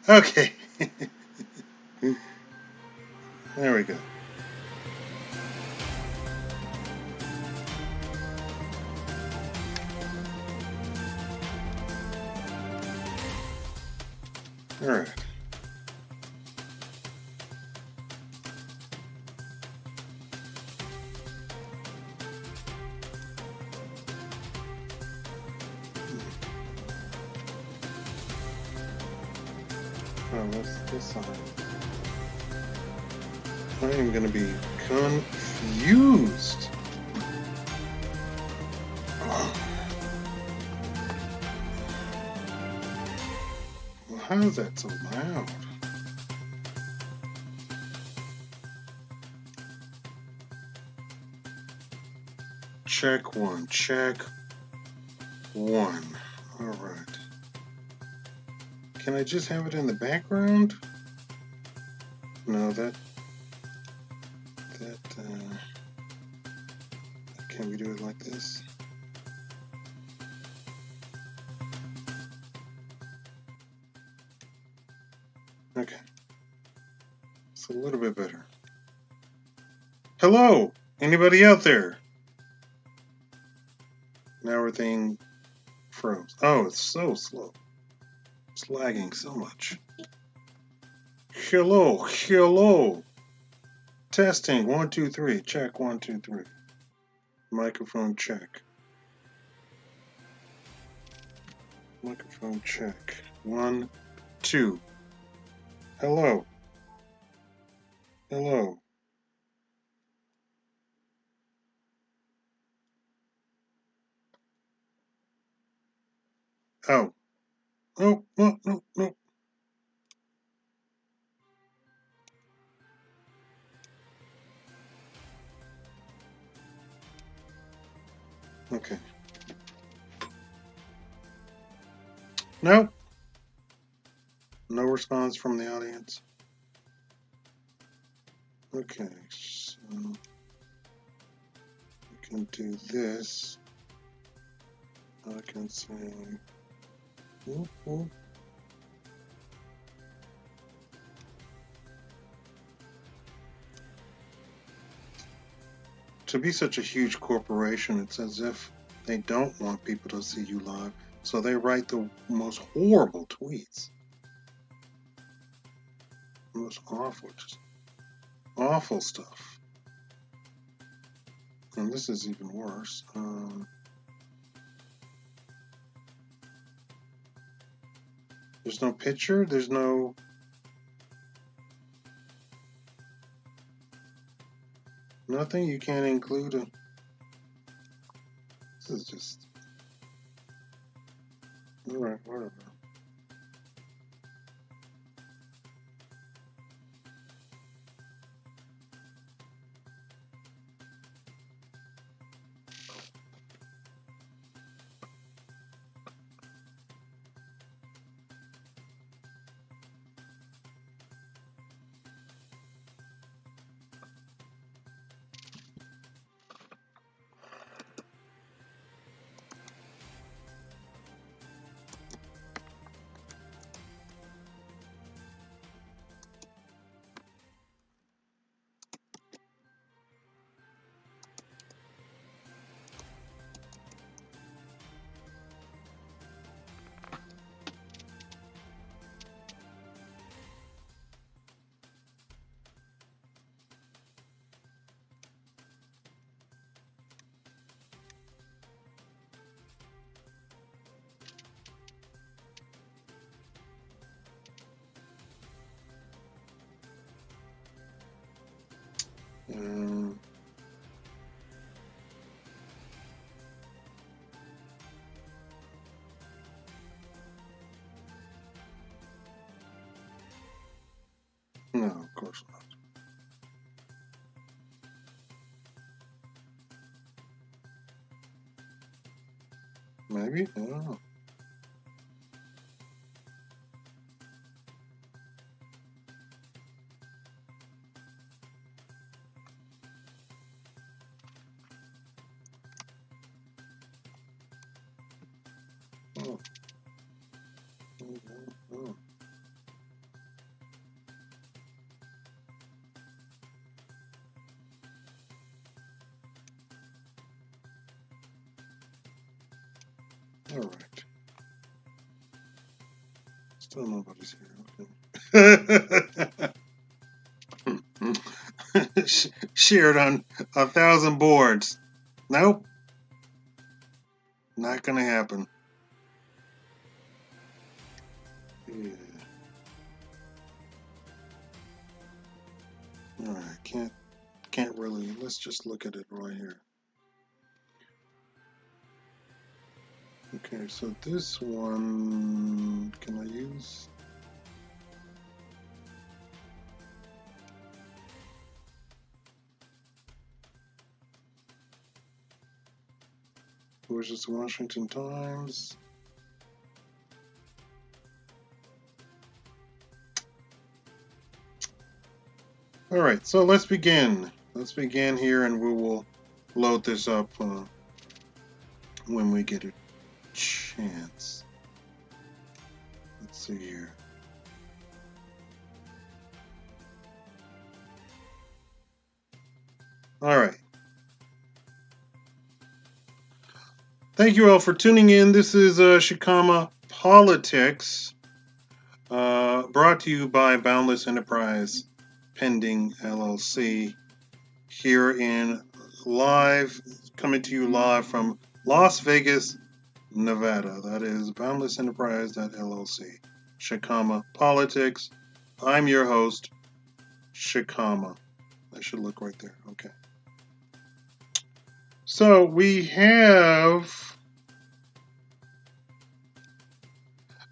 Okay. There we go. All right. Oh, what's this side? I am going to be confused. Well, how is that so loud? Check one. Check one. All right. Can I just have it in the background? No, can we do it like this? Okay. It's a little bit better. Hello! Anybody out there? Now everything froze. Oh, it's so slow. It's lagging so much. Hello, hello. Testing, 1, 2, 3. Check, 1, 2, 3. Microphone check. Microphone check. 1, 2. Hello. Hello. Oh. Oh, no, no, no. Okay. No. No response from the audience. Okay, so I can do this. I can say, whoop, whoop. To be such a huge corporation, it's as if they don't want people to see you live, so they write the most horrible tweets. The most awful, just awful stuff. And this is even worse. There's no picture, there's no... Nothing, you can't include a... This is just... Alright, whatever. No, of course not. Maybe? I don't know. Oh. Oh. All right. Still nobody's here. Okay. Shared on 1,000 boards. Nope, not gonna happen. Yeah. All right, can't really. Let's just look at it right here. Okay, so this one, can I use? Where's this Washington Times? All right, so let's begin. Let's begin here, and we will load this up when we get a chance. Let's see here. All right. Thank you all for tuning in. This is Shakaama Politics, brought to you by Boundless Enterprise Pending LLC, here in live, coming to you live from Las Vegas, Nevada. That is Boundless Enterprise LLC. Shakaama Politics. I'm your host, Shakaama. I should look right there. Okay. So we have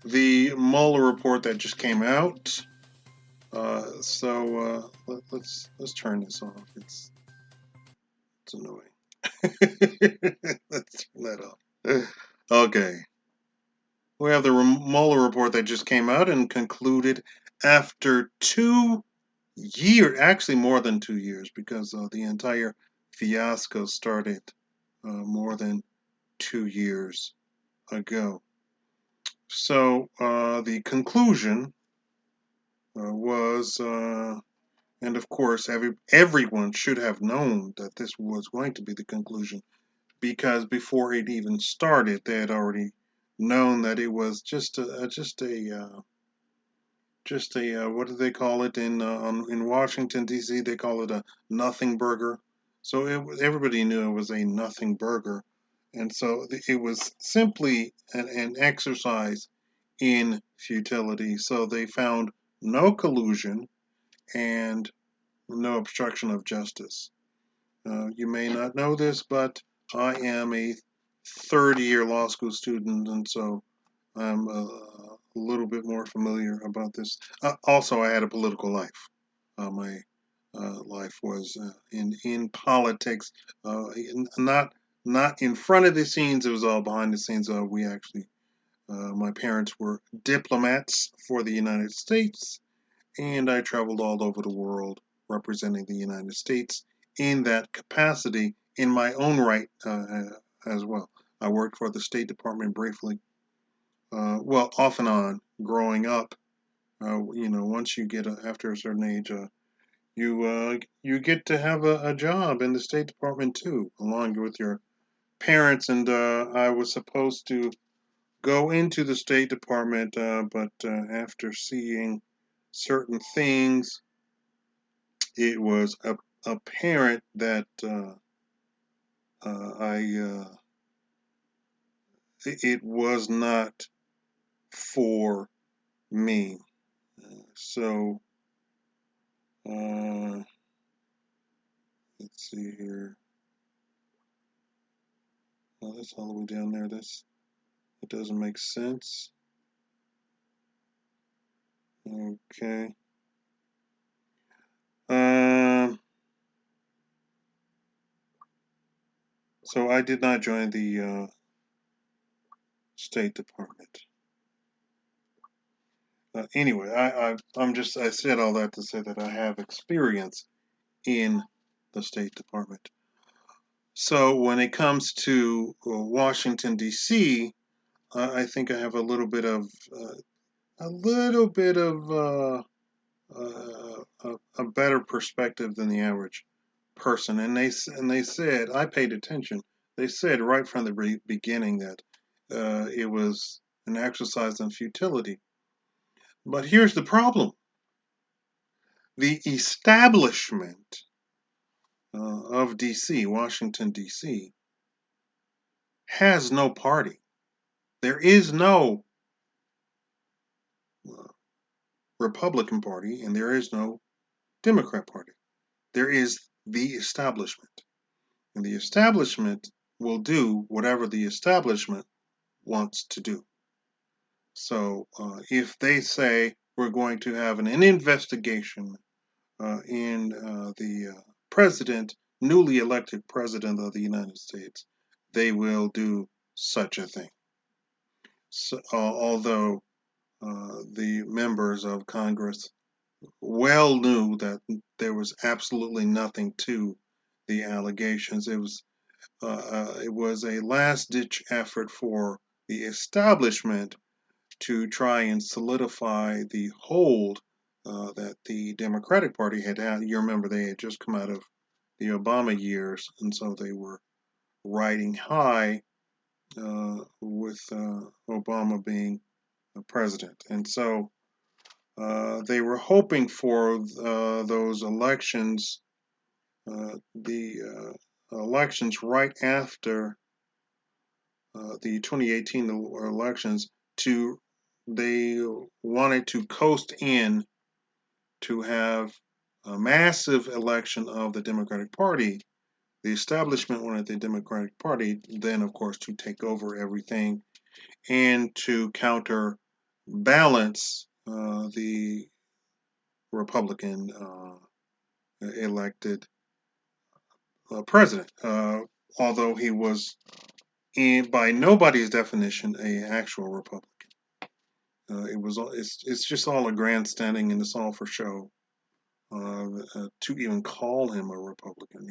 the Mueller report that just came out. Let's turn this off. It's annoying. Let's turn that off. Okay. We have the Mueller report that just came out and concluded after 2 years, actually more than 2 years, because the entire fiasco started more than 2 years ago. So the conclusion was, and of course, everyone should have known that this was going to be the conclusion, because before it even started, they had already known that it was just a what do they call it in Washington D.C. They call it a nothing burger. So everybody knew it was a nothing burger, and so it was simply an exercise in futility. So they found no collusion and no obstruction of justice. You may not know this, but I am a third-year law school student, and so I'm a little bit more familiar about this. Also, I had a political life. My life was in politics, not in front of the scenes. It was all behind the scenes. We actually, my parents were diplomats for the United States, and I traveled all over the world representing the United States in that capacity in my own right as well. I worked for the State Department briefly, well, off and on, growing up. Once you get after a certain age, you get to have a job in the State Department too, along with your parents. And I was supposed to go into the State Department, but after seeing certain things, it was apparent that it was not for me. So let's see here. Oh, that's all the way down there. It doesn't make sense. Okay. Um. So I did not join the State Department. Anyway, I said all that to say that I have experience in the State Department. So when it comes to Washington D.C., I think I have a little bit of a little bit of a better perspective than the average person. And they said, I paid attention. They said right from the beginning that it was an exercise in futility. But here's the problem: the establishment of D.C., Washington D.C., has no party. There is no uh, Republican Party, and there is no Democrat Party. There is the establishment. And the establishment will do whatever the establishment wants to do. So if they say we're going to have an investigation in the president, newly elected president of the United States, they will do such a thing. So, although the members of Congress well knew that there was absolutely nothing to the allegations. It was a last ditch effort for the establishment to try and solidify the hold that the Democratic Party had had. You remember they had just come out of the Obama years, and so they were riding high with Obama being president. And so they were hoping for those elections, the elections right after the 2018 elections, to they wanted to coast in to have a massive election of the Democratic Party. The establishment wanted the Democratic Party then, of course, to take over everything and to counterbalance the Republican elected president, although he was, by nobody's definition, a actual Republican. It's just all a grandstanding, and it's all for show. To even call him a Republican,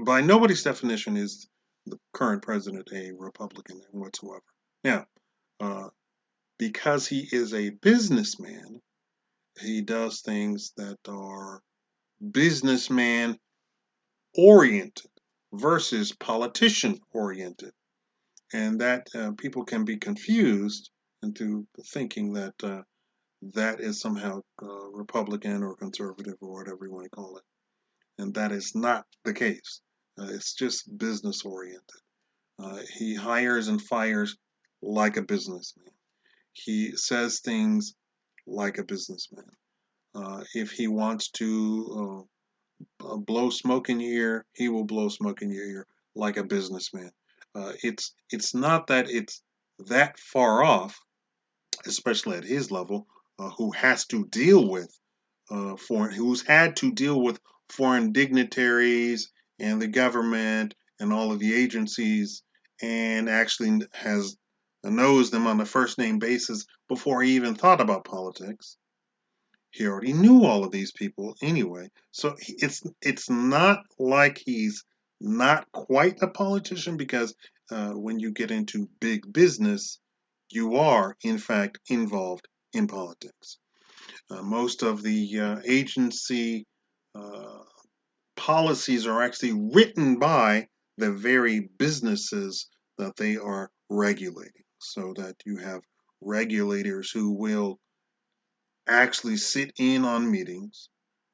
by nobody's definition is the current president a Republican whatsoever. Now, uh, because he is a businessman, he does things that are businessman oriented versus politician oriented, and that people can be confused into thinking that that is somehow Republican or conservative or whatever you want to call it, and that is not the case. It's just business oriented. He hires and fires like a businessman. He says things like a businessman. If he wants to blow smoke in your ear, he will blow smoke in your ear like a businessman. It's not that it's that far off, especially at his level, who has to deal with who's had to deal with foreign dignitaries and the government and all of the agencies, and actually knows them on a first name basis before he even thought about politics. He already knew all of these people anyway. So it's not like he's not quite a politician, because when you get into big business, you are in fact involved in politics. Most of the agency uh, policies are actually written by the very businesses that they are regulating, so that you have regulators who will actually sit in on meetings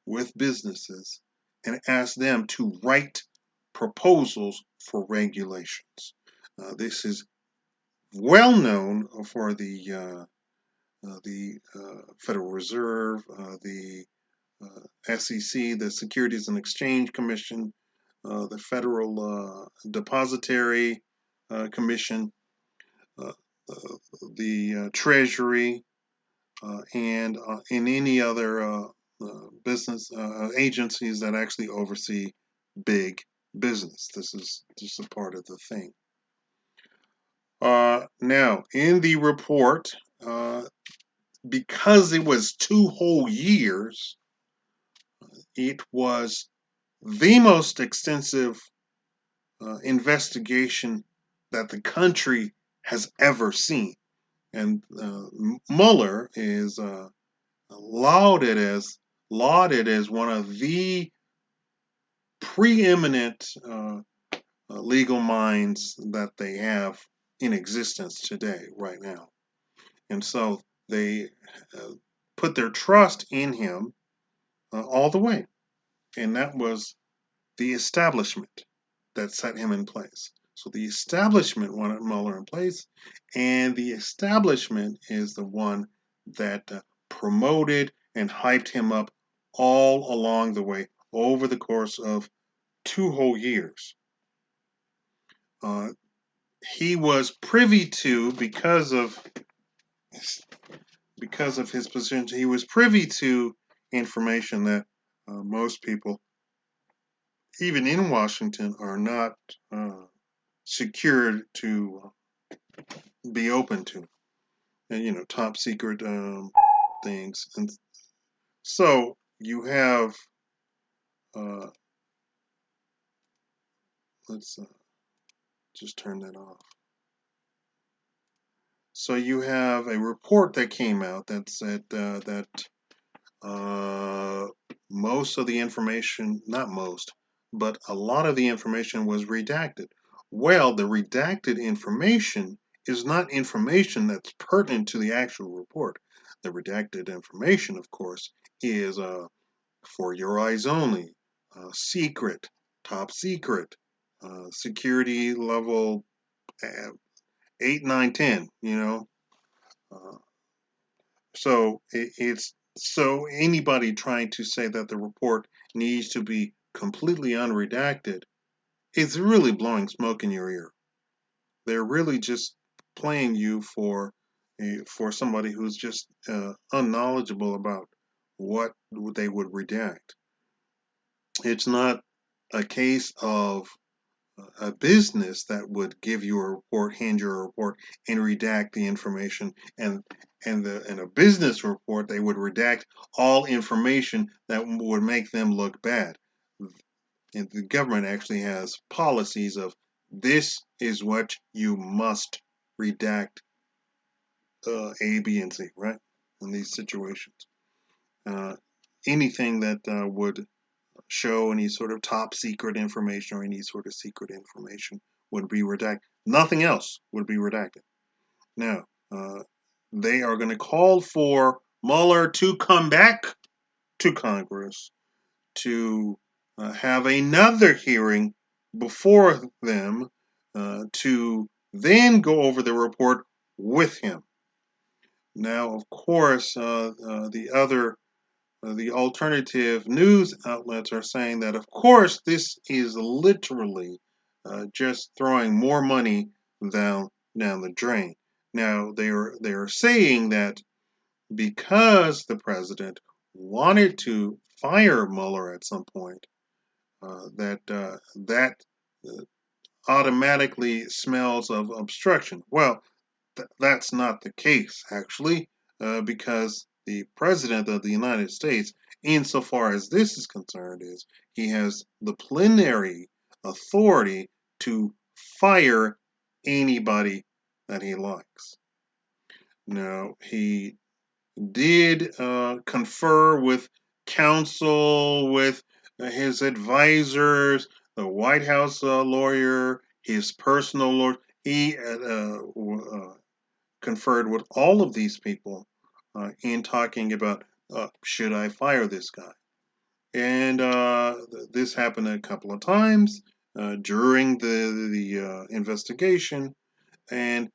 with businesses and ask them to write proposals for regulations. This is well known for the Federal Reserve, the SEC, the Securities and Exchange Commission, the Federal Depository Commission, uh, the Treasury, and in any other business agencies that actually oversee big business. This is just a part of the thing. Now, in the report, because it was 2 whole years, it was the most extensive investigation that the country has ever seen. And Mueller is lauded as lauded as one of the preeminent legal minds that they have in existence today, right now. And so they uh, put their trust in him all the way. And that was the establishment that set him in place. So the establishment wanted Mueller in place, and the establishment is the one that promoted and hyped him up all along the way over the course of 2 whole years. Uh, he was privy to, because of his position, he was privy to information that most people, even in Washington, are not secured to be open to, and top secret things. And so you have, uh, let's just turn that off. So you have a report that came out that said that uh, most of the information, not most, but a lot of the information was redacted. Well, the redacted information is not information that's pertinent to the actual report. The redacted information, of course, is for your eyes only, secret, top secret, security level 8, 9, 10, Uh, so it's so anybody trying to say that the report needs to be completely unredacted, it's really blowing smoke in your ear. They're really just playing you for somebody who's just unknowledgeable about what they would redact. It's not a case of a business that would give you a report, hand you a report, and redact the information. And in a business report, they would redact all information that would make them look bad. And the government actually has policies of this is what you must redact, A, B, and C, right? In these situations, uh, anything that would show any sort of top secret information or any sort of secret information would be redacted. Nothing else would be redacted. Now, they are going to call for Mueller to come back to Congress to have another hearing before them to then go over the report with him. Now, of course, the alternative news outlets are saying that, of course, this is literally just throwing more money down the drain. Now they are saying that because the president wanted to fire Mueller at some point, that uh, automatically smells of obstruction. Well, that's not the case, actually, because the President of the United States, insofar as this is concerned, is he has the plenary authority to fire anybody that he likes. Now, he did confer with counsel, with his advisors, the White House lawyer, his personal lawyer. He conferred with all of these people in talking about should I fire this guy? And this happened a couple of times during the investigation, and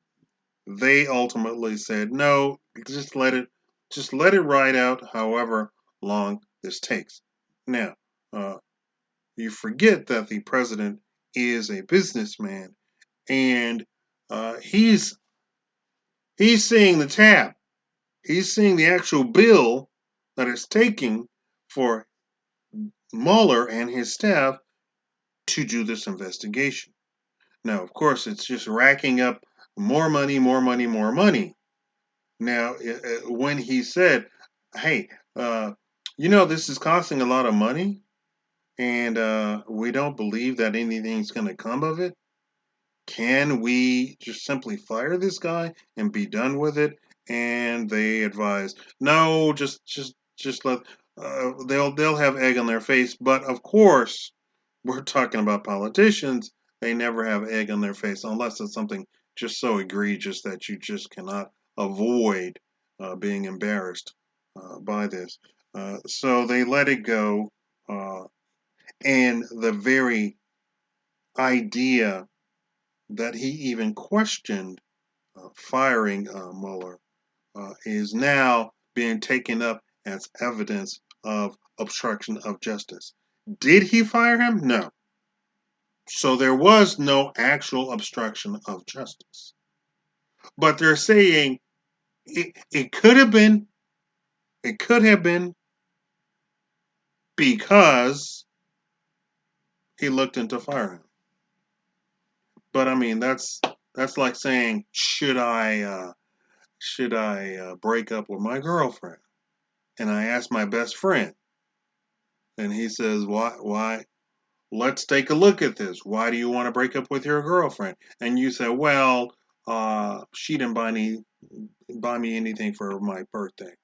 they ultimately said no, just let it ride out, however long this takes. Now, uh, you forget that the president is a businessman, and he's seeing the tab. He's seeing the actual bill that it's taking for Mueller and his staff to do this investigation. Now, of course, it's just racking up more money, more money, more money. Now, when he said, "Hey, this is costing a lot of money, and we don't believe that anything's going to come of it," Can we just simply fire this guy and be done with it? And they advise, no, just let they'll have egg on their face. But of course, we're talking about politicians. They never have egg on their face unless it's something just so egregious that you just cannot avoid being embarrassed by this. So they let it go, and the very idea that he even questioned firing Mueller is now being taken up as evidence of obstruction of justice. Did he fire him? No. So there was no actual obstruction of justice. But they're saying it could have been, it could have been because he looked into firing him. But I mean, that's like saying, should I break up with my girlfriend? And I asked my best friend, and he says, why? Let's take a look at this. Why do you want to break up with your girlfriend? And you say, well, she didn't buy me anything for my birthday.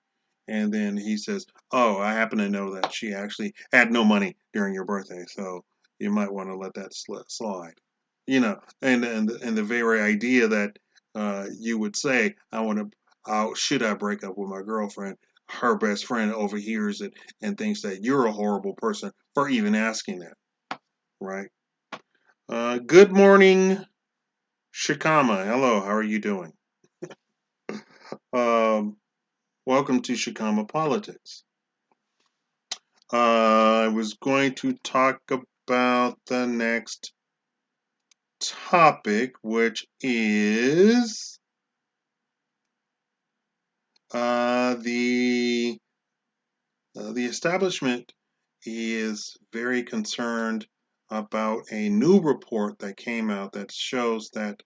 And then he says, oh, I happen to know that she actually had no money during your birthday, so you might want to let that slide. And the very idea that you would say, should I break up with my girlfriend? Her best friend overhears it and thinks that you're a horrible person for even asking that, right? Good morning, Shakaama. Hello, how are you doing? Um, Welcome to Shakaama Politics. I was going to talk about the next topic, which is the establishment is very concerned about a new report that came out that shows that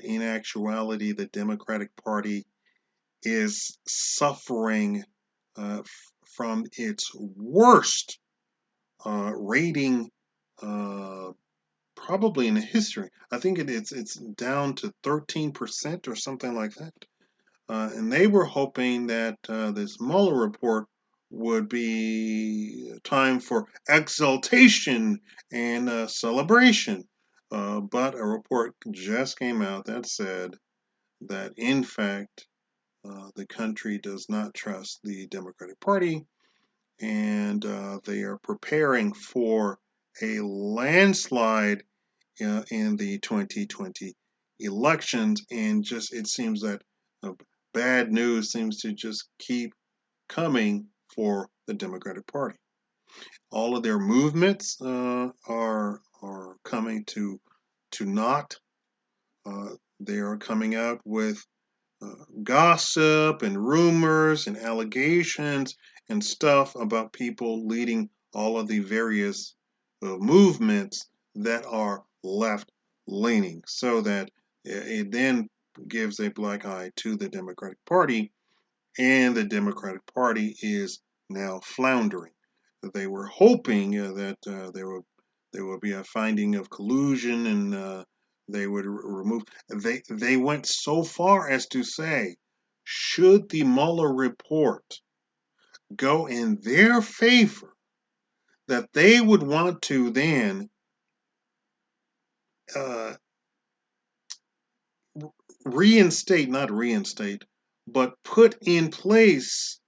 in actuality the Democratic Party is suffering from its worst rating probably in history. I think it's down to 13% or something like that. And they were hoping that this Mueller report would be time for exultation and celebration. But a report just came out that said that, in fact, the country does not trust the Democratic Party, and they are preparing for a landslide in the 2020 elections. And just it seems that uh, bad news seems to just keep coming for the Democratic Party. All of their movements are coming to naught. They are coming out with gossip and rumors and allegations and stuff about people leading all of the various movements that are left leaning, so that it then gives a black eye to the Democratic Party, and the Democratic Party is now floundering. They were hoping that there would be a finding of collusion, and they would remove. They went so far as to say, should the Mueller report go in their favor, that they would want to then uh, not reinstate, but put in place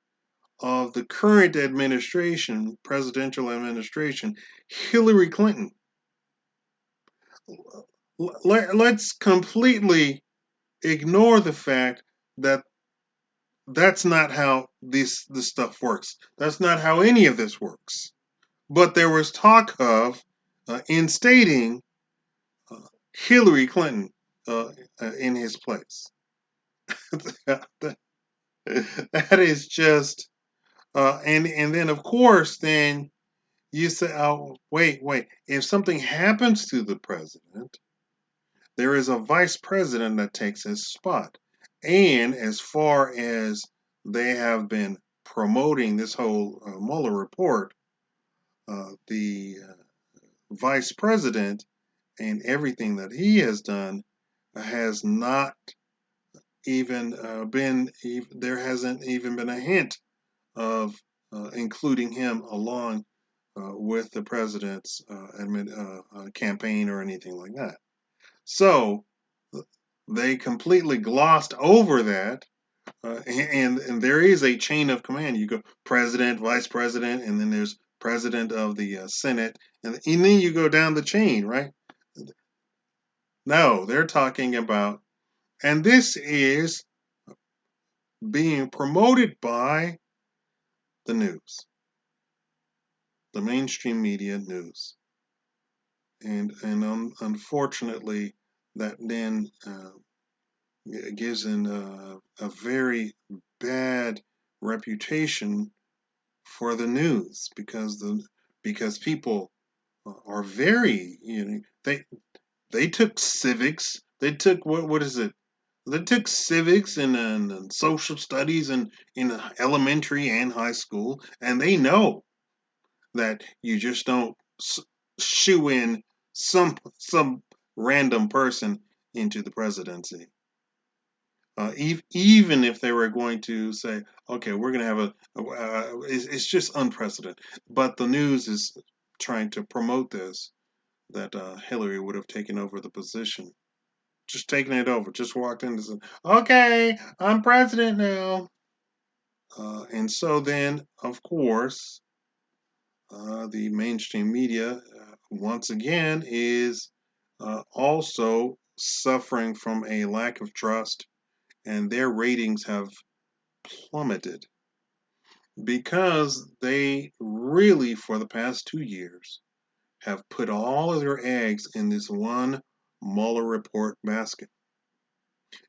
of the current administration, presidential administration, Hillary Clinton. Let's completely ignore the fact that that's not how this stuff works. That's not how any of this works. But there was talk of instating uh, Hillary Clinton in his place. that is just and then of course then you say, oh, wait. If something happens to the president, there is a vice president that takes his spot. And as far as they have been promoting this whole Mueller report, the vice president and everything that he has done has not even there hasn't even been a hint of including him along with the president's campaign or anything like that. So they completely glossed over that. And there is a chain of command. You go president, vice president, and then there's president of the Senate, and then you go down the chain, right? No, they're talking about, and this is being promoted by the news, the mainstream media news, and unfortunately, that then gives in a very bad reputation for the news because people are very they took civics, they took what is it, they took civics and social studies in elementary and high school, and they know that you just don't shoe in some random person into the presidency. Even if they were going to say, okay, we're going to have it's just unprecedented. But the news is trying to promote this, that Hillary would have taken over the position. Just taking it over, just walked in and said, okay, I'm president now. And so then, of course, the mainstream media, once again, is also suffering from a lack of trust, and their ratings have plummeted because they really, for the past 2 years, have put all of their eggs in this one Mueller report basket.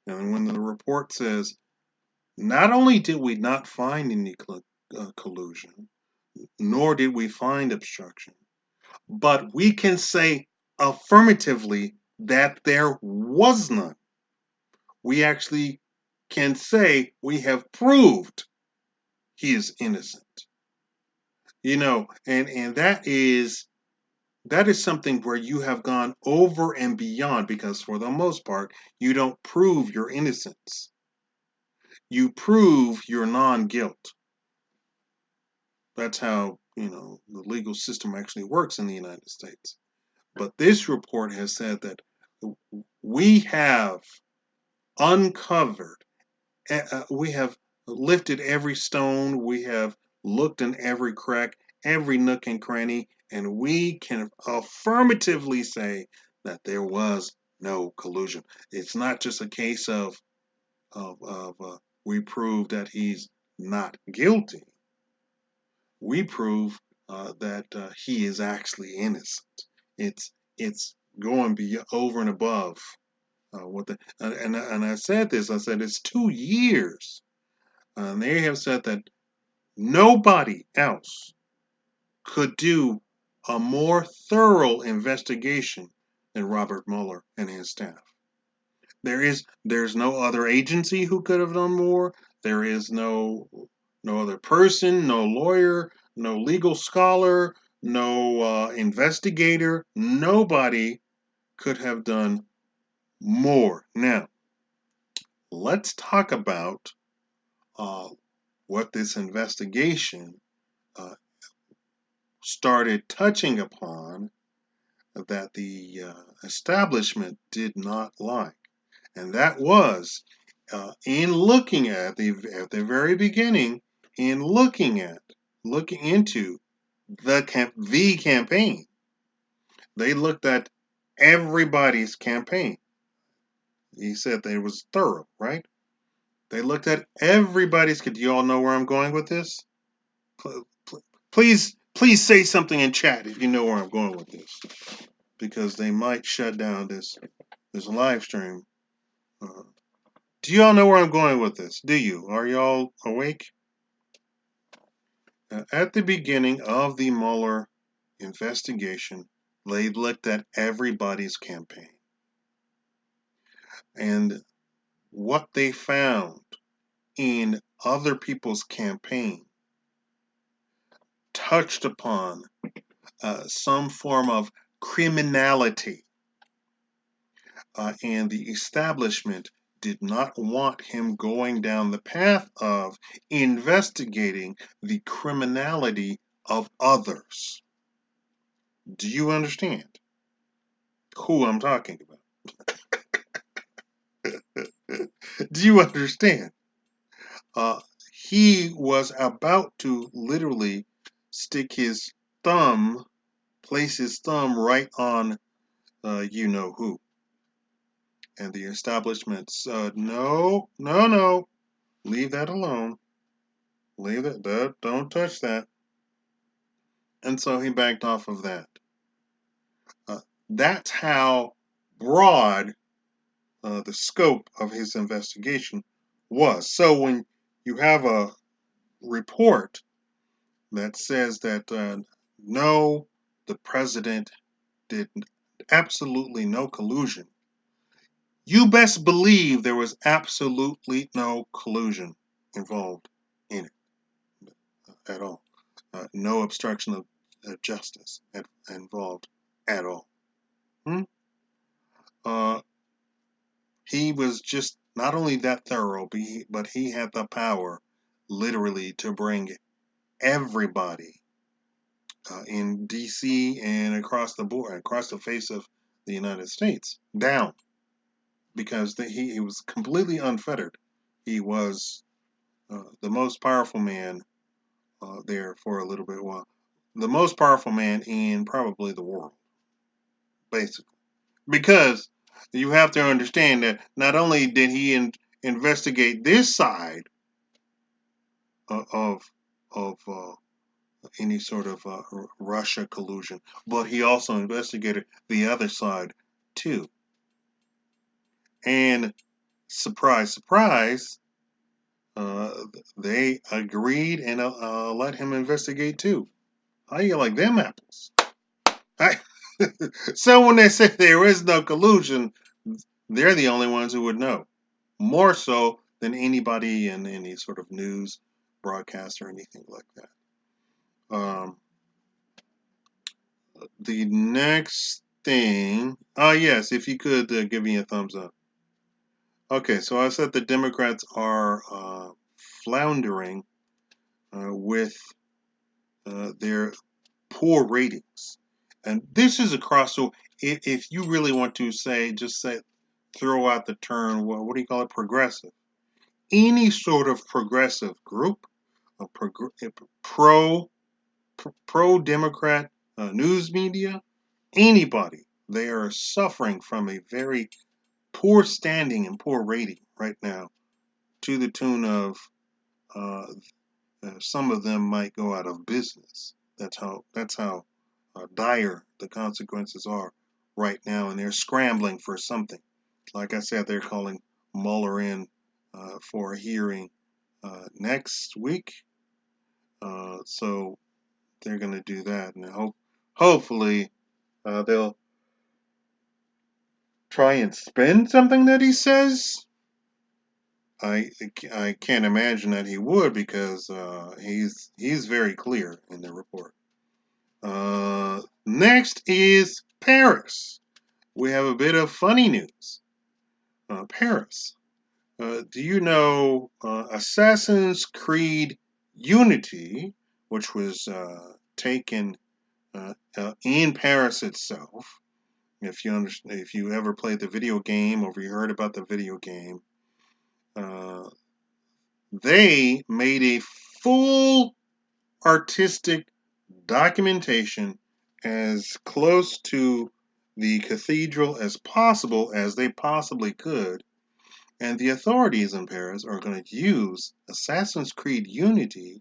And when the report says, not only did we not find any collusion, nor did we find obstruction, but we can say affirmatively that there was none. We actually can say we have proved he is innocent. And that is something where you have gone over and beyond, because for the most part you don't prove your innocence, you prove your non-guilt. That's how the legal system actually works in the United States. But this report has said that we have uncovered, we have lifted every stone, we have looked in every crack, every nook and cranny, and we can affirmatively say that there was no collusion. It's not just a case of we prove that he's not guilty. We prove that he is actually innocent. It's going over and above what the and I said this. I said it's 2 years, and they have said that nobody else could do a more thorough investigation than Robert Mueller and his staff. There's no other agency who could have done more. There is no other person, no lawyer, no legal scholar, no investigator. Nobody could have done more. Now, let's talk about uh, what this investigation uh, started touching upon that the establishment did not like, and that was in looking at the very beginning, in looking into the campaign. They looked at everybody's campaign. He said that it was thorough, right? They looked at everybody's. Do you all know where I'm going with this? Please say something in chat if you know where I'm going with this, because they might shut down this live stream. Uh, do you all know where I'm going with this? Do you? Are y'all awake? At the beginning of the Mueller investigation, they looked at everybody's campaign, and what they found in other people's campaign touched upon some form of criminality. and the establishment did not want him going down the path of investigating the criminality of others. Do you understand who I'm talking about? Do you understand? Uh, he was about to literally stick his thumb, place his thumb right on you know who. And the establishment said, no, no, no, leave that alone. Leave it, don't touch that. And so he backed off of that. Uh, that's how broad the scope of his investigation was. So when you have a report that says that no, the president did absolutely no collusion, you best believe there was absolutely no collusion involved in it at all. No obstruction of justice involved at all. Hmm? Uh, he was just not only that thorough, but he had the power literally to bring everybody in D.C. and across the board, across the face of the United States, down because he was completely unfettered. He was the most powerful man there for a little bit while. The most powerful man in probably the world, basically. Because you have to understand that not only did he investigate this side of any sort of Russia collusion, but he also investigated the other side too. And surprise, surprise, uh, they agreed and let him investigate too. How you like them apples? I, so when they say there is no collusion, they're the only ones who would know. More so than anybody in any sort of news broadcast or anything like that. The next thing, yes, if you could give me a thumbs up. Okay, so I said the Democrats are floundering with their poor ratings, and this is across. So if you really want to say, just say, throw out the term, what do you call it, progressive? Any sort of progressive group, a pro pro Democrat news media, anybody, they are suffering from a very poor standing and poor rating right now, to the tune of uh, some of them might go out of business. That's how dire the consequences are right now, and they're scrambling for something. Like I said, they're calling Mueller in for a hearing next week. So they're going to do that, and hopefully they'll try and spin something that he says. I can't imagine that he would, because he's very clear in the report. Next is Paris. We have a bit of funny news. Paris. Do you know Assassin's Creed Unity, which was taken in Paris itself? If you ever played the video game or if you heard about the video game, uh, they made a full artistic documentation as close to the cathedral as they possibly could. And the authorities in Paris are going to use Assassin's Creed Unity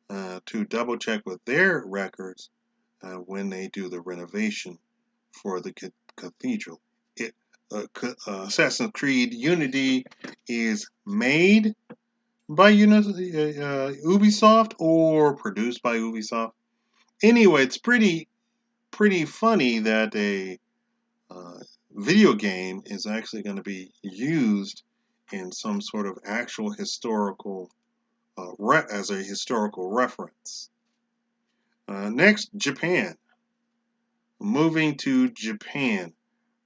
to double check with their records when they do the renovation for the cathedral. It, Assassin's Creed Unity is made by Ubisoft or produced by Ubisoft. Anyway, it's pretty funny that a uh, video game is actually going to be used in some sort of actual historical as a historical reference. Next, Japan. Moving to Japan.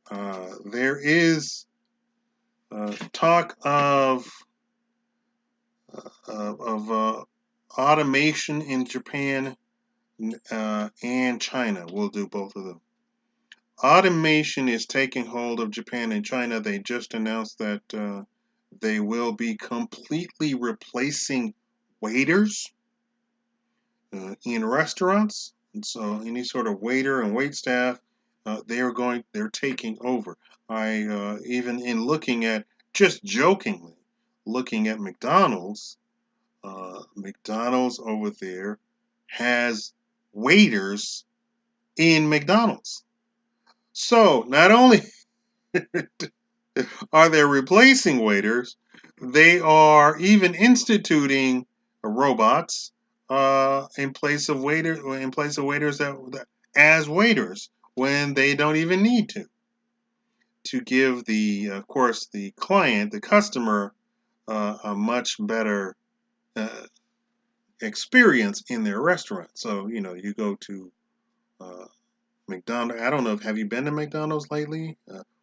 There is talk of automation in Japan and China. We'll do both of them. Automation is taking hold of Japan and China. They just announced that they will be completely replacing waiters in restaurants. And so any sort of waiter and wait staff, they're taking over. I even in looking at, just jokingly, looking at McDonald's, McDonald's over there has waiters in McDonald's. So not only are they replacing waiters, they are even instituting robots in place of waiters that as waiters when they don't even need to give the of course the client, the customer, a much better uh, experience in their restaurant. So you go to uh, McDonald's. I don't know. Have you been to McDonald's lately?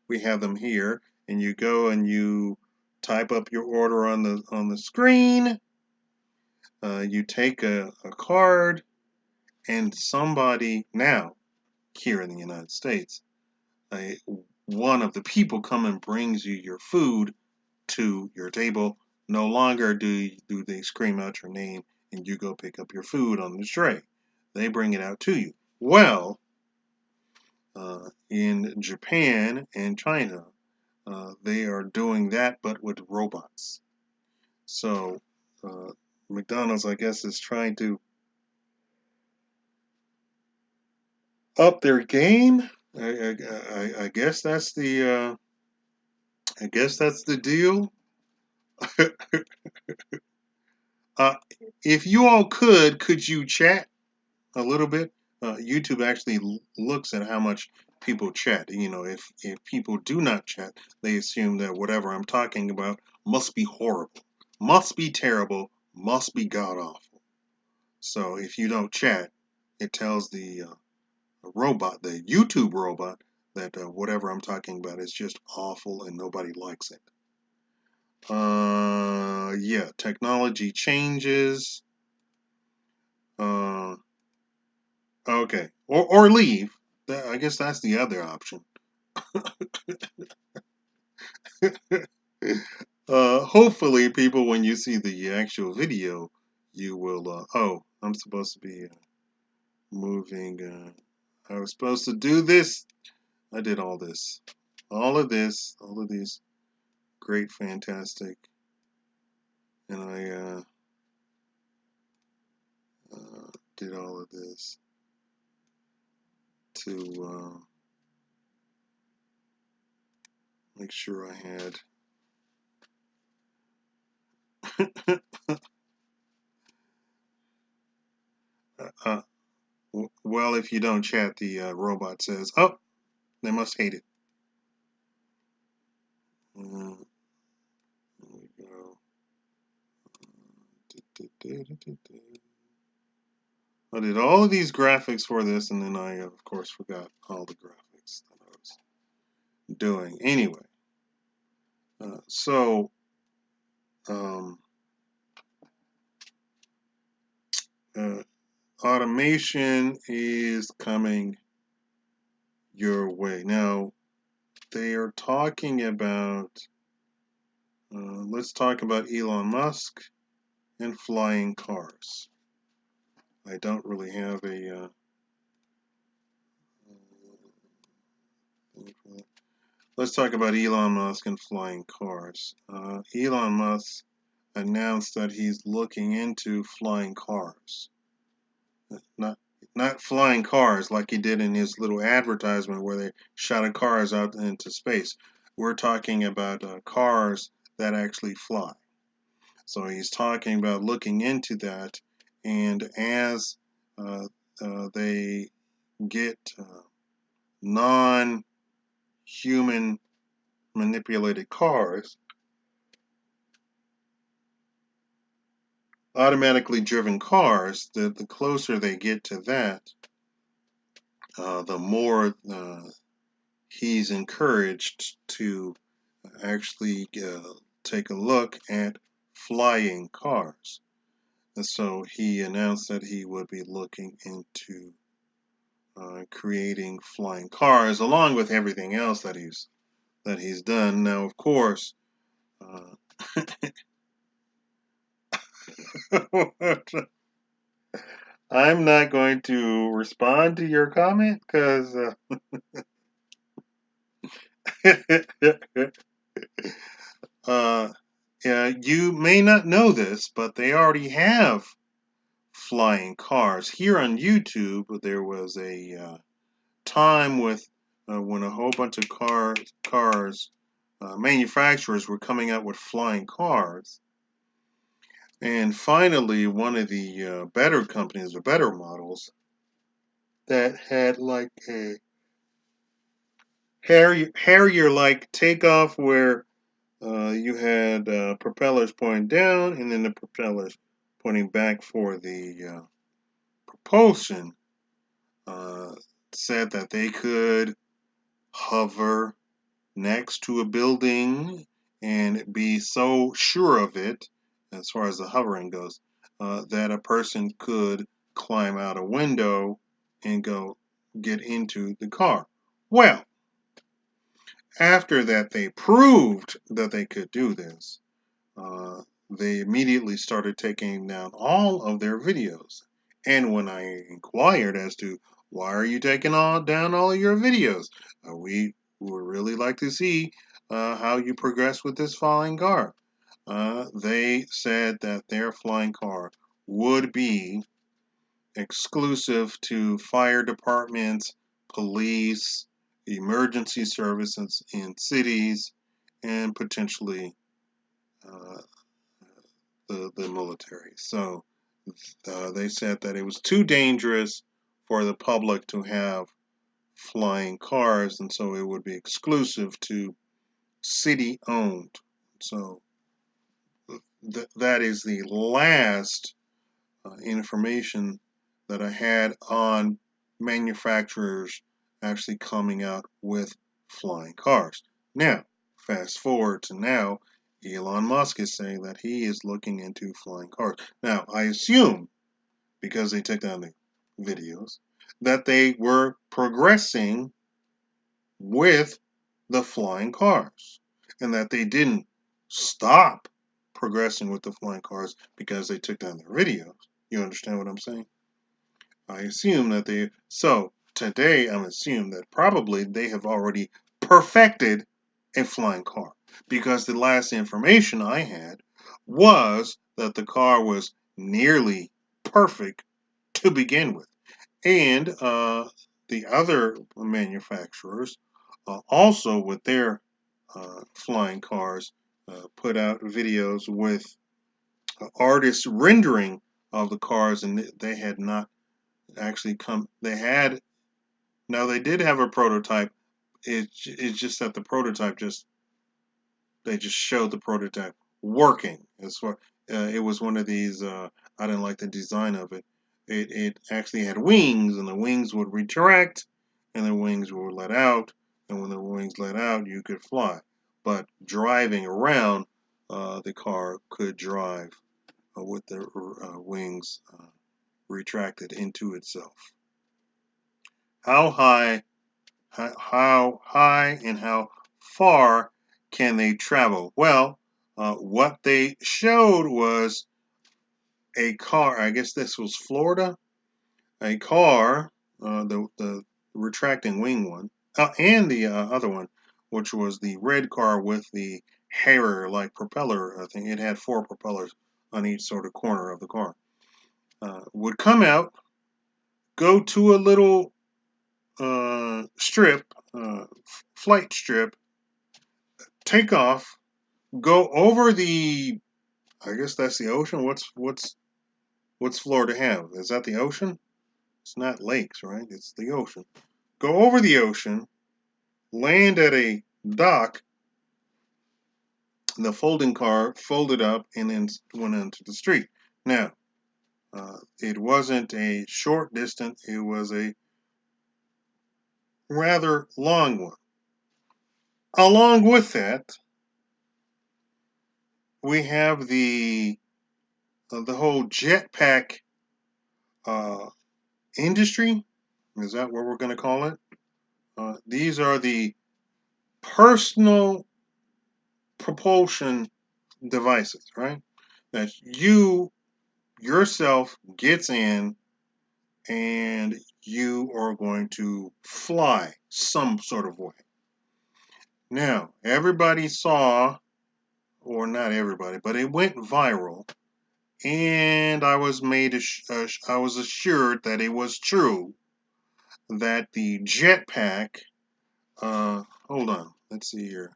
We have them here, and you go and you type up your order on the screen. You take a card, and somebody now here in the United States, a, one of the people come and brings you your food to your table. No longer do they scream out your name and you go pick up your food on the tray. They bring it out to you. Well, in Japan and China, they are doing that, but with robots. So McDonald's, I guess, is trying to up their game. I guess that's the deal. uh, if you all could you chat a little bit? YouTube actually looks at how much people chat. If people do not chat, they assume that whatever I'm talking about must be horrible, must be terrible, must be god awful. So if you don't chat, it tells the robot, the YouTube robot, that whatever I'm talking about is just awful and nobody likes it. Yeah, technology changes. Uh, okay, or leave. I guess that's the other option. Hopefully, people, when you see the actual video, you will. Oh, I'm supposed to be moving. I was supposed to do this. I did all this, all of these great, fantastic, and I did all of this to make sure I had. uh, well, if you don't chat, the robot says, "Oh, they must hate it." There we go. I did all of these graphics for this, and then I, of course, forgot all the graphics that I was doing. Anyway, so um, uh, automation is coming your way. Now, they are talking about, let's talk about Elon Musk and flying cars. I don't really have a let's talk about Elon Musk and flying cars. Elon Musk announced that he's looking into flying cars. Not not flying cars like he did in his little advertisement where they shot cars out into space. We're talking about cars that actually fly. So he's talking about looking into that, and as uh, they get non-human manipulated cars, automatically driven cars, the closer they get to that, the more he's encouraged to actually take a look at flying cars. And so he announced that he would be looking into creating flying cars, along with everything else that he's done. Now, of course, I'm not going to respond to your comment because uh, yeah, you may not know this, but they already have flying cars. Here on YouTube, there was a time with when a whole bunch of cars manufacturers were coming out with flying cars. And finally, one of the better companies, the better models, that had like a Harrier-like takeoff where you had propellers pointing down and then the propellers pointing back for the propulsion, uh, said that they could hover next to a building and be so sure of it, as far as the hovering goes, that a person could climb out a window and go get into the car. Well, after that, they proved that they could do this. Uh, they immediately started taking down all of their videos. And when I inquired as to why are you taking down all of your videos, we would really like to see how you progress with this flying car. They said that their flying car would be exclusive to fire departments, police, emergency services in cities, and potentially uh, the military. So they said that it was too dangerous for the public to have flying cars, and so it would be exclusive to city owned. So that is the last information that I had on manufacturers actually coming out with flying cars. Now, fast forward to now, Elon Musk is saying that he is looking into flying cars. Now, I assume, because they took down the videos, that they were progressing with the flying cars and that they didn't stop progressing with the flying cars because they took down their videos. You understand what I'm saying? I assume that so today I'm assuming that probably they have already perfected a flying car because the last information I had was that the car was nearly perfect to begin with. And the other manufacturers also with their flying cars put out videos with artists rendering of the cars, and they had not actually come. They had now they did have a prototype. It's just that the prototype they just showed the prototype working. It was one of these. I didn't like the design of it. It actually had wings, and the wings would retract, and the wings were let out. And when the wings let out, you could fly. But driving around, the car could drive with the wings retracted into itself. How high, how high, and how far can they travel? Well, what they showed was a car. I guess this was Florida. A car, the retracting wing one, and the other one, which was the red car with the Harrier-like propeller. I think it had four propellers on each sort of corner of the car. Would come out, go to a little strip, flight strip, take off, go over the. I guess that's the ocean. What's Florida have? Is that the ocean? It's not lakes, right? It's the ocean. Go over the ocean, land at a dock. The folding car folded up and then went into the street. Now, it wasn't a short distance. It was a rather long one. along with that, we have the whole jetpack uh, industry. Is that what we're going to call it? These are the personal propulsion devices, right? That you yourself gets in and you are going to fly some sort of way. Now, everybody saw, or not everybody, but it went viral, and I was assured that it was true that the jetpack. Hold on, let's see here.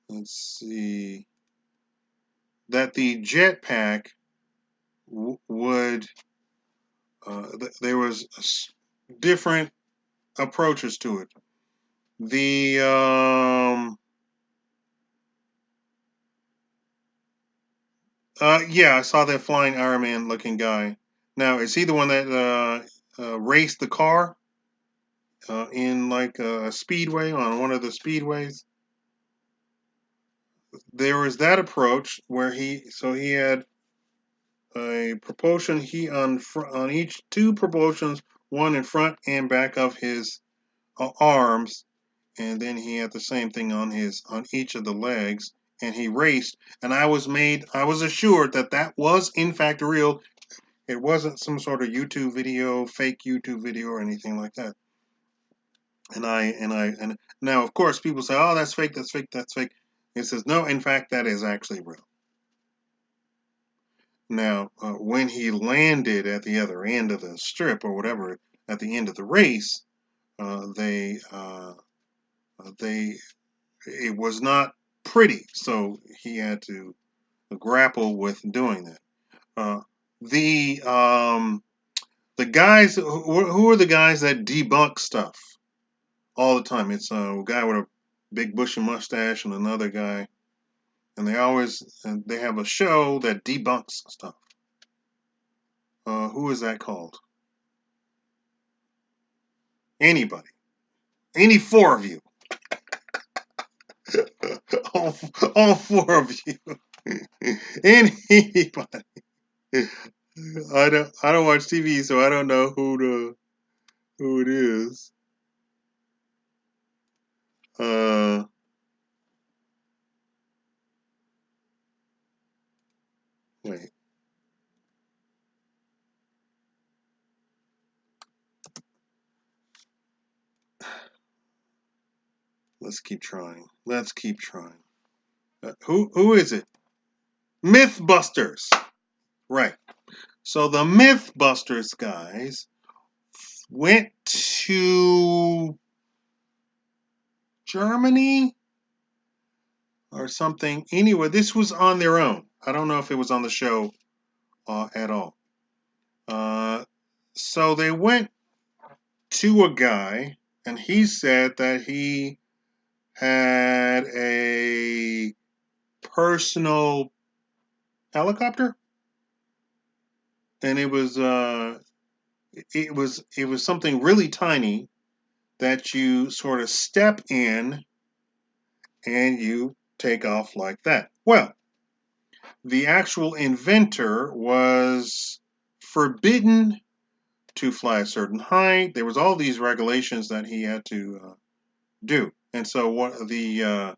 Let's see that the jetpack would. There was different approaches to it. The Yeah, I saw that flying Iron Man looking guy. Now, is he the one that raced the car in like a speedway on one of the speedways? There was that approach where he had a propulsion he on each two propulsions, one in front and back of his arms, and then he had the same thing on each of the legs, and he raced. And I was assured that that was in fact real. It wasn't some sort of YouTube video, fake YouTube video, or anything like that. And now, of course, people say, "Oh, that's fake, that's fake, that's fake." It says, "No, in fact, that is actually real." Now, when he landed at the other end of the strip or whatever, at the end of the race, uh, they they it was not pretty, so he had to grapple with doing that. Uh, the the guys who are the guys that debunk stuff all the time? It's a guy with a big bushy mustache and another guy, and they have a show that debunks stuff. Who is that called? Anybody? Any four of you? all, all four of you? Anybody? I don't watch TV, so I don't know who it is. Uh, Wait. Let's keep trying. Let's keep trying. Who is it? Mythbusters. Right. So the Mythbusters guys went to Germany or something. Anyway, this was on their own. I don't know if it was on the show at all. Uh, so they went to a guy, and he said that he had a personal helicopter, and it was something really tiny that you sort of step in and you take off like that. Well, the actual inventor was forbidden to fly a certain height. There was all these regulations that he had to do, and so what the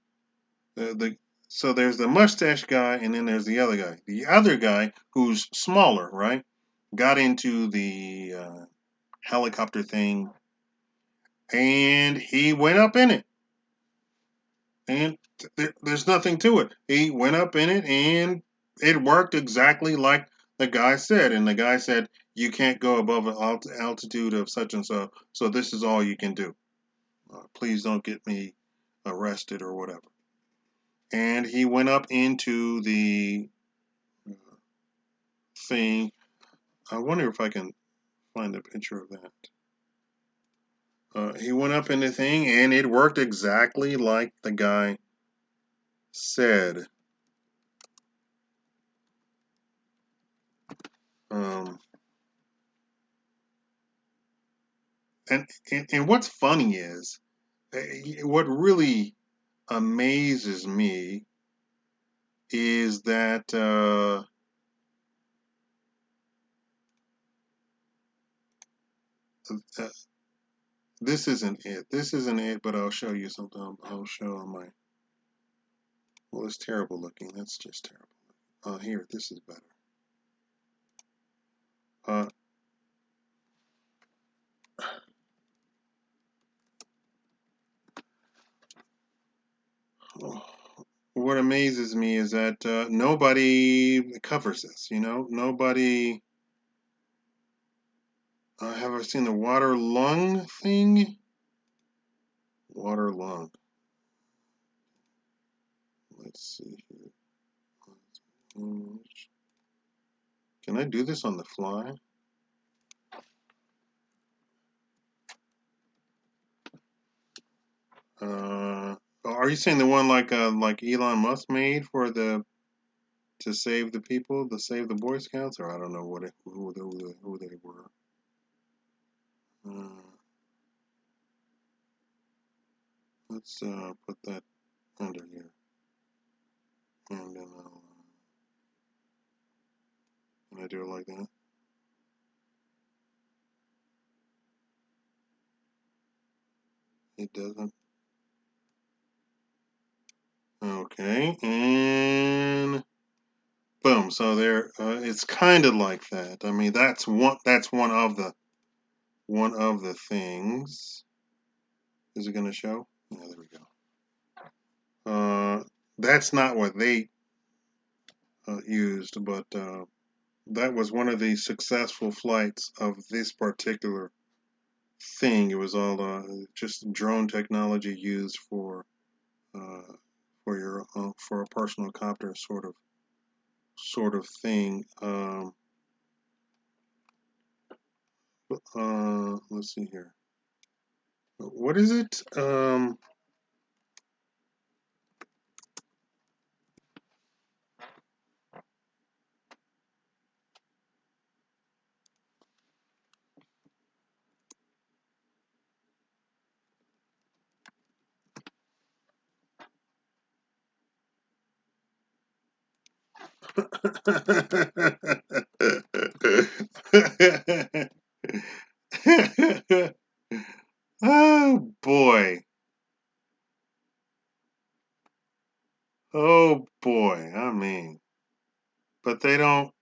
so there's the mustache guy, and then there's the other guy. The other guy, who's smaller, right, got into the helicopter thing, and he went up in it, and there's nothing to it. He went up in it, and it worked exactly like the guy said. And the guy said, "You can't go above an altitude of such and so. So this is all you can do. Please don't get me arrested or whatever." And he went up into the thing. I wonder if I can find a picture of that. He went up in the thing, and it worked exactly like the guy said. Um, and what's funny is what really amazes me is that uh, this isn't it. This isn't it, but I'll show you something. I'll show on my. Well, it's terrible looking. That's just terrible. Here, this is better. Uh, what amazes me is that nobody covers this. You know, nobody. Have I seen the water lung thing? Water lung. Let's see here. Can I do this on the fly? Are you saying the one like Elon Musk made for the to save the people, to save the Boy Scouts, or I don't know who they were. Uh, let's put that under here, and then can I do it like that? It doesn't. Okay, and boom. So there, it's kind of like that. I mean, that's one. That's one of the things. Is it going to show? Yeah, there we go. That's not what they used, but that was one of the successful flights of this particular thing. It was all just drone technology used uh, for a personal copter sort of thing. Let's see here. What is it? Oh boy. Oh boy. I mean, but they don't.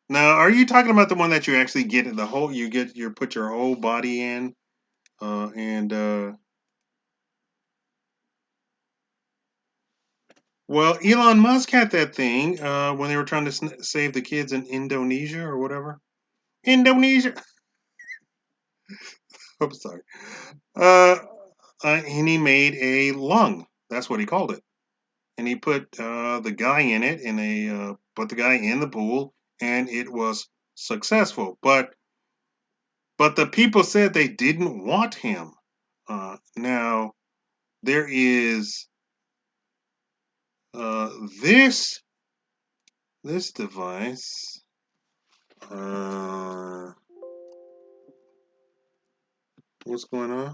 Now, are you talking about the one that you actually get in the whole? You put your whole body in, and well, Elon Musk had that thing when they were trying to save the kids in Indonesia or whatever. Indonesia. I'm sorry. Uh, and he made a lung. That's what he called it. And he put the guy in it, put the guy in the pool, and it was successful. But the people said they didn't want him. Now there is uh, this this device. Uh, what's going on?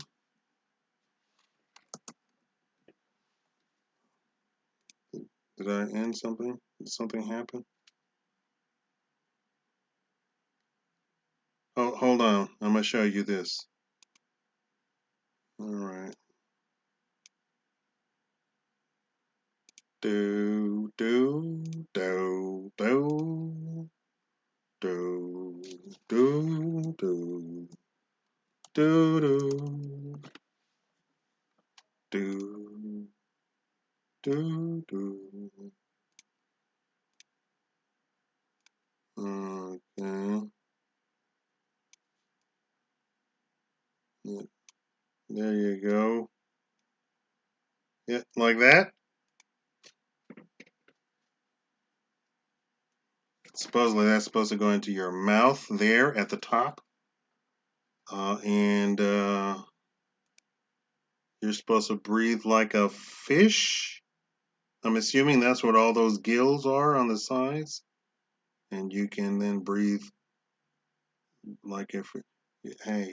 Did I end something? Did something happen? Oh, hold on. I'm gonna show you this. All right. Do do do do do do do do do do do do. Okay. Yeah, there you go. Yeah, like that. Supposedly that's supposed to go into your mouth there at the top, and you're supposed to breathe like a fish. I'm assuming that's what all those gills are on the sides, and you can then breathe like if, hey,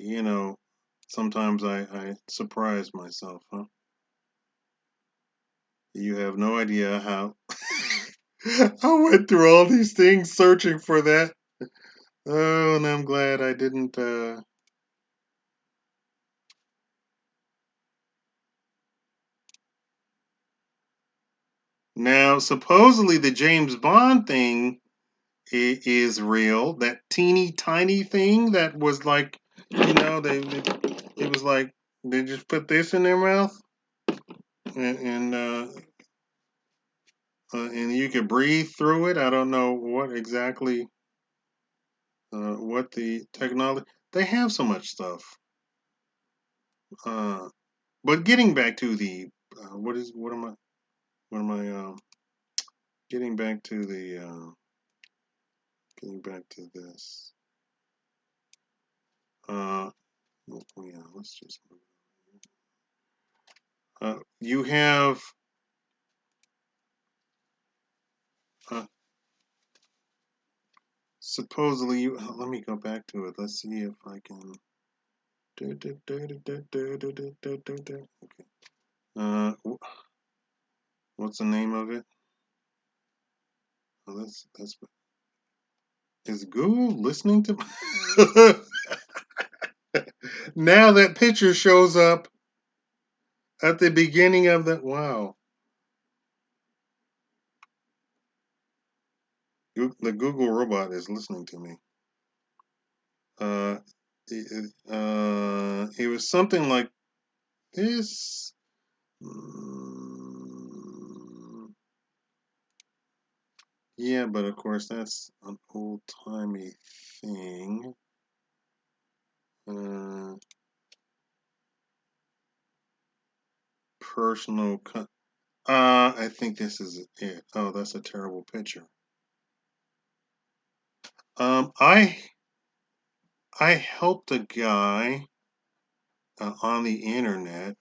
Sometimes I surprise myself, huh? You have no idea how I went through all these things searching for that. Oh, and I'm glad I didn't. Now, supposedly the James Bond thing is real. That teeny tiny thing that was like, it was like they just put this in their mouth and you could breathe through it. I don't know what exactly what the technology. They have so much stuff. Uh, but getting back to the what am I getting back to the getting back to this. Uh, yeah, let's just. You have uh, supposedly you. Let me go back to it. Let's see if I can. Okay. What's the name of it? Oh, that's. Is Google listening to? Now that picture shows up at the beginning of the. Wow. The Google robot is listening to me. Uh, it was something like this. Mm, yeah, but of course that's an old-timey thing. Uh, personal. I think this is it. Oh, that's a terrible picture. I helped a guy on the internet.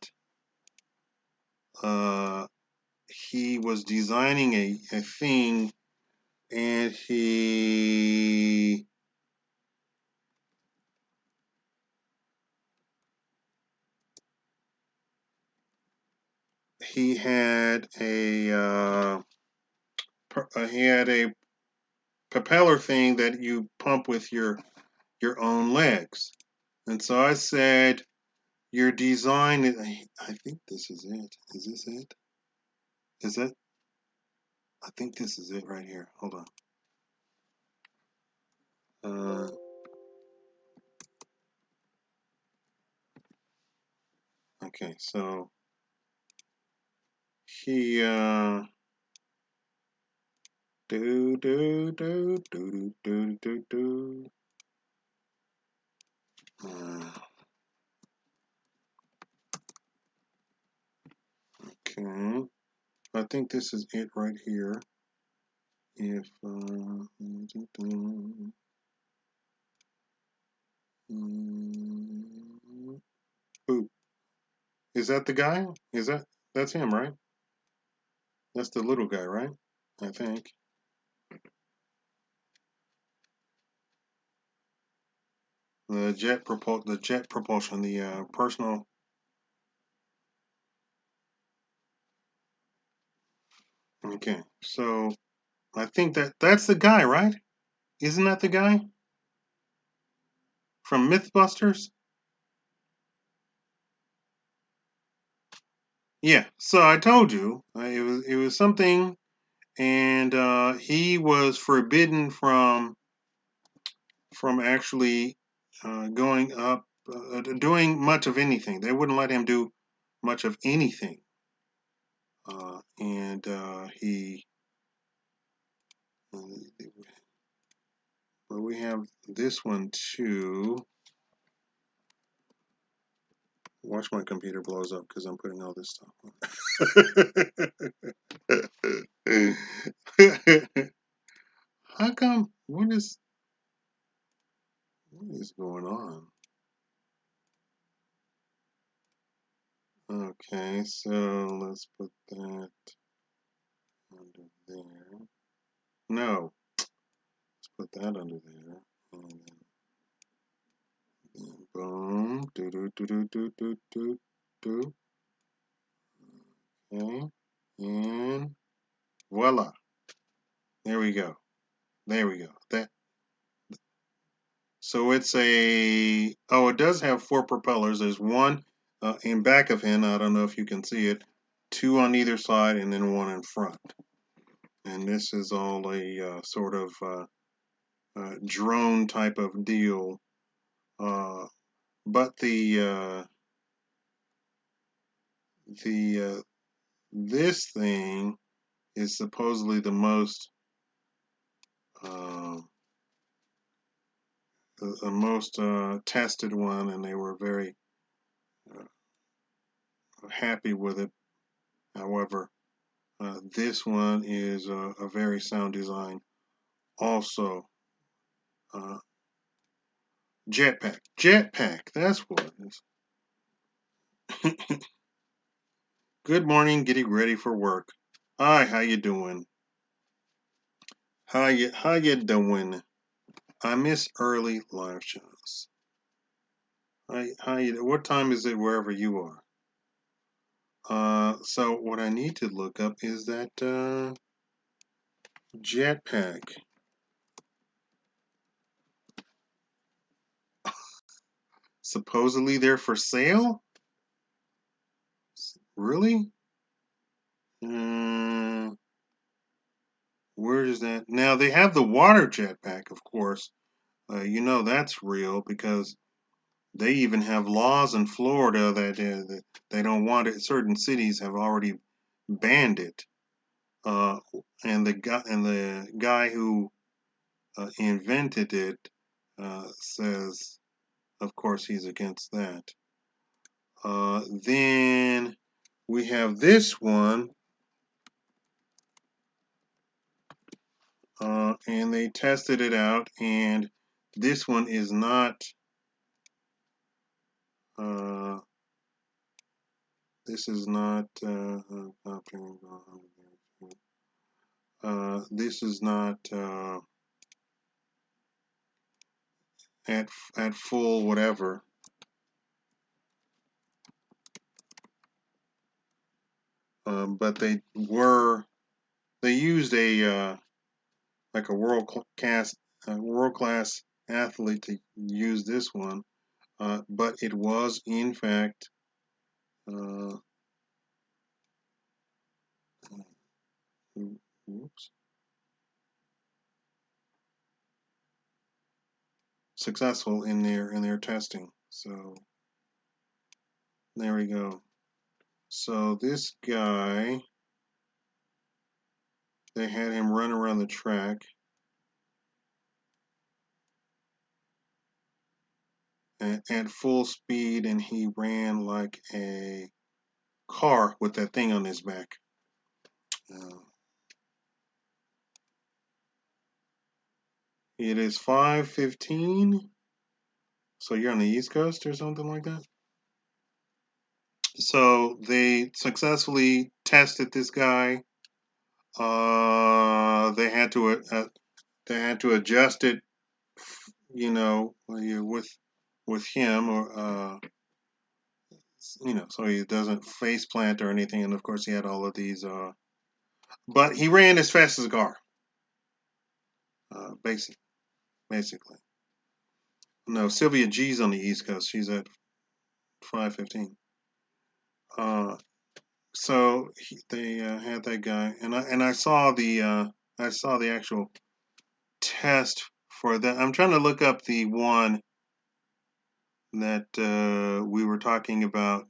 Uh, he was designing a thing, and he had a propeller thing that you pump with your own legs. And so I said, your design is, I think this is it. Is this it? Is it? I think this is it right here. Hold on. Uh, okay, so he do do do do do. Okay, I think this is it right here. If ooh, is that the guy? That's him, right? That's the little guy, right? I think. The jet propulsion, the personal. Okay, so I think that's the guy, right? Isn't that the guy from MythBusters? Yeah. So I told you it was something, and he was forbidden from actually going up, doing much of anything. They wouldn't let him do much of anything, and he. But we have this one too. Watch my computer blows up because I'm putting all this stuff on. How come? What is going on? Okay, so let's put that under there. No, let's put that under there. And then Boom. Do do do do do do do do. Okay. And voila. There we go. There we go. That so it's a it does have four propellers. There's one in back of him. I don't know if you can see it. Two on either side, and then one in front. And this is all a sort of drone type of deal. Uh, but the this thing is supposedly uh, the most tested one, and they were very uh, happy with it. However, this one is a very sound design. Also, uh, jetpack. That's what it is. Good morning, getting ready for work. Hi, how you doing? How you doing? I miss early live shows. How you? What time is it wherever you are? So what I need to look up is that jetpack. Supposedly they're for sale? Really? Uh, where is that? Now they have the water jetpack, of course. You know that's real because they even have laws in Florida that they don't want it. Certain cities have already banned it. Uh, and the guy who invented it says, of course, he's against that. Then we have this one, and they tested it out, and this one is not. Uh, this is not. This is not at full whatever. But they used a like a world class athlete to use this one, but it was in fact uh, oops, successful in their testing. So there we go. So this guy, they had him run around the track at full speed, and he ran like a car with that thing on his back. Uh, it is 5:15. So you're on the East Coast or something like that? So they successfully tested this guy. They had to adjust it, with him, or so he doesn't face plant or anything. And of course, he had all of these. But he ran as fast as a car. Basically. No, Sylvia G's on the East Coast. She's at 5:15. Uh, so they had that guy, and I saw the actual test for that. I'm trying to look up the one that we were talking about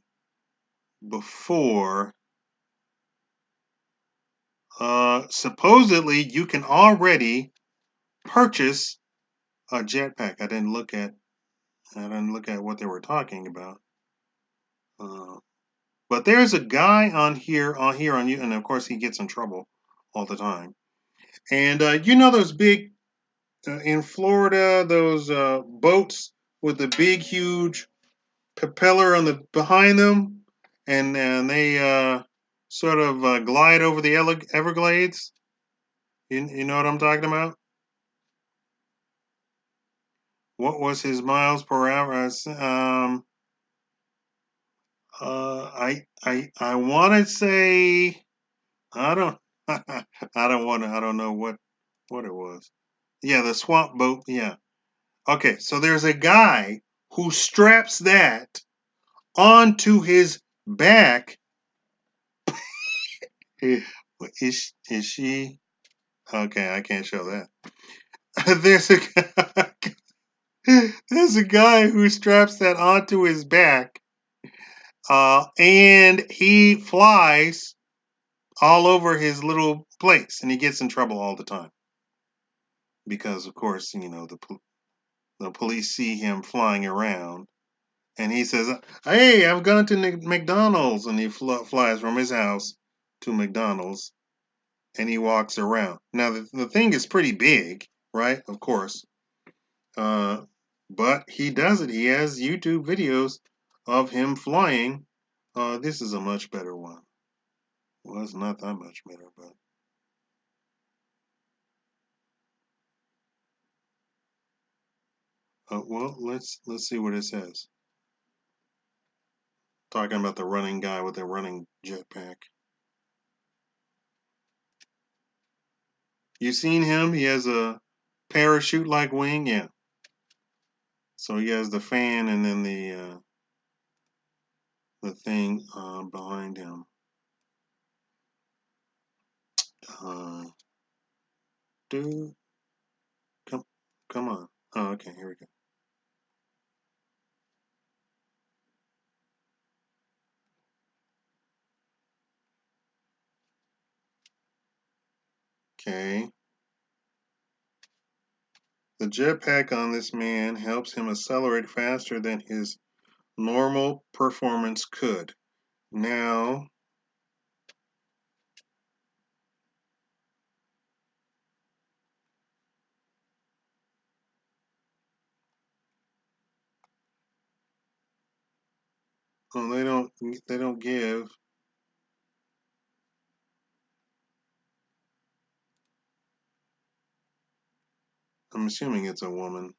before. Supposedly, you can already purchase a jetpack. I didn't look at what they were talking about. Uh, but there's a guy on you, and of course he gets in trouble all the time. And those big in Florida, those boats with the big, huge propeller on the behind them, and they sort of glide over the Everglades. You know what I'm talking about? What was his miles per hour? I want to say I don't I don't want to I don't know what it was. Yeah, the swamp boat. Yeah. Okay, so there's a guy who straps that onto his back. Is she? Okay, I can't show that. There's there's a guy who straps that onto his back, and he flies all over his little place, and he gets in trouble all the time because, of course, the police see him flying around, and he says, "Hey, I've gone to McDonald's," and he flies from his house to McDonald's, and he walks around. Now, the thing is pretty big, right? Of course, uh, but he does it. He has YouTube videos of him flying. This is a much better one. Well, it's not that much better, but well, let's see what it says. Talking about the running guy with the running jetpack. You seen him? He has a parachute-like wing. Yeah. So he has the fan and then the thing behind him. Uh, dude, come come on. Oh, okay. Here we go. Okay. The jetpack on this man helps him accelerate faster than his normal performance could. Now, oh, they don't give. I'm assuming it's a woman.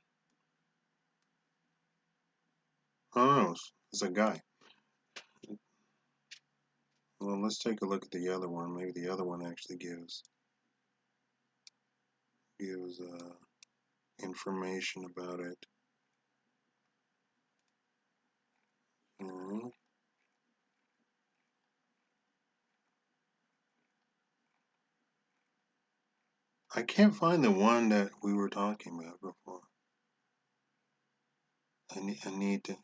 Oh no, it's a guy. Well, let's take a look at the other one. Maybe the other one actually gives information about it. Mhm. I can't find the one that we were talking about before. I need to.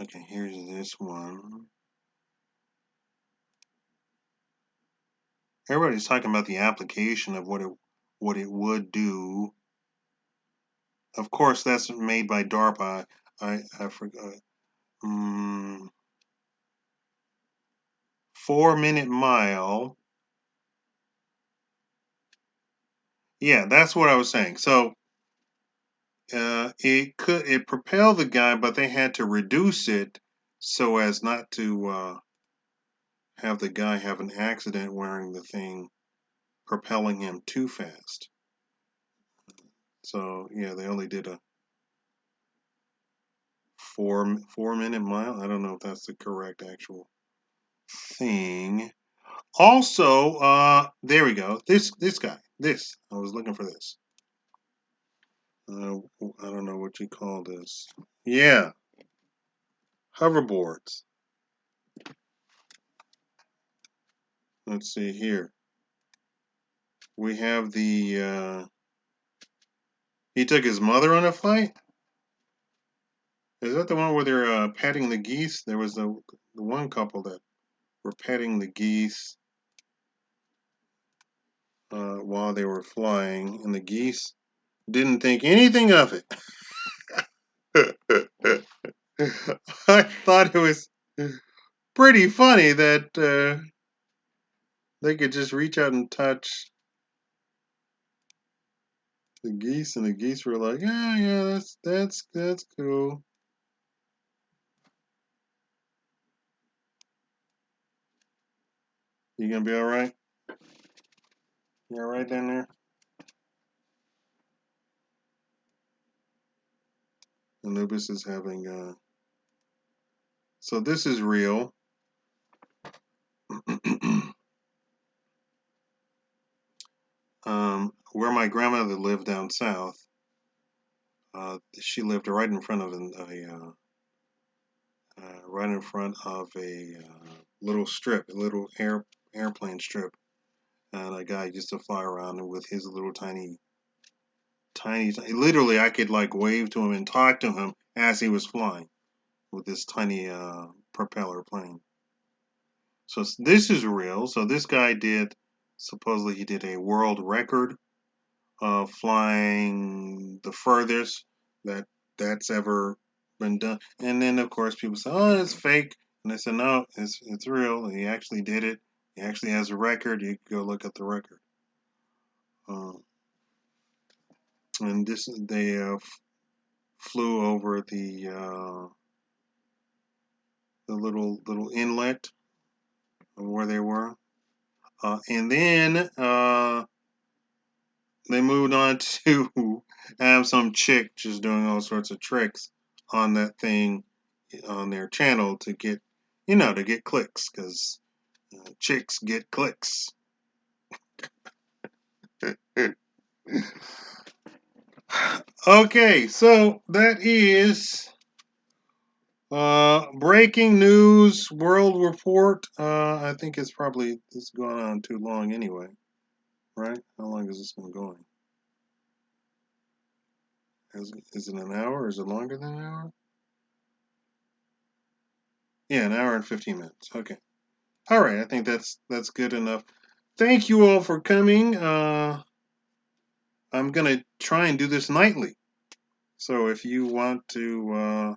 Okay, here's this one. Everybody's talking about the application of what it would do. Of course, that's made by DARPA. I forgot. 4 minute mile. Yeah, that's what I was saying. So it propelled the guy, but they had to reduce it so as not to have the guy have an accident wearing the thing propelling him too fast. So yeah, they only did a 4 minute mile. I don't know if that's the correct actual thing. Also, there we go. This guy. This I was looking for this. I don't know what you call this. Yeah, hoverboards. Let's see here. We have the. He took his mother on a flight. Is that the one where they're petting the geese? There was the one couple that were petting the geese while they were flying, and the geese didn't think anything of it. I thought it was pretty funny that they could just reach out and touch the geese, and the geese were like, "Yeah, yeah, that's cool." You gonna be all right? You all right, down there? Anubis is having. So this is real. Where my grandmother lived down south, she lived right in front of right in front of a little strip, a little airplane strip, and a guy used to fly around with his little tiny. Literally, I could like wave to him and talk to him as he was flying with this tiny propeller plane. So this is real. So this guy did supposedly he did a world record of flying the furthest that that's ever been done. And then of course people say, "Oh, it's fake," and I said, "No, it's real. He actually did it. He actually has a record. You can go look at the record." Um, and this they flew over the little inlet of where they were, and then they moved on to have some chick just doing all sorts of tricks on that thing on their channel to get, to get clicks because chicks get clicks. Okay, so that is breaking news world report. I think it's going on too long anyway, right? How long is this one going? Is it an hour? Is it longer than an hour? Yeah, an hour and 15 minutes. Okay. All right, I think that's good enough. Thank you all for coming. I'm gonna try and do this nightly. So if you want to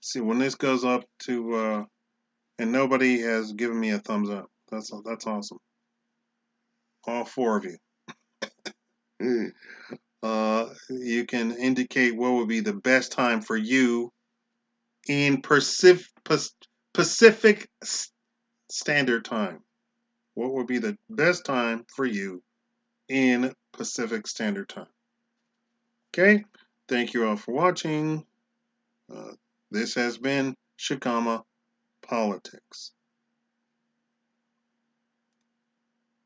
see when this goes up to, and nobody has given me a thumbs up. That's awesome. All four of you. You can indicate what would be the best time for you in Pacific Standard Time. What would be the best time for you in Pacific Standard Time? Okay. Thank you all for watching. Uh, this has been Shakaama Politics.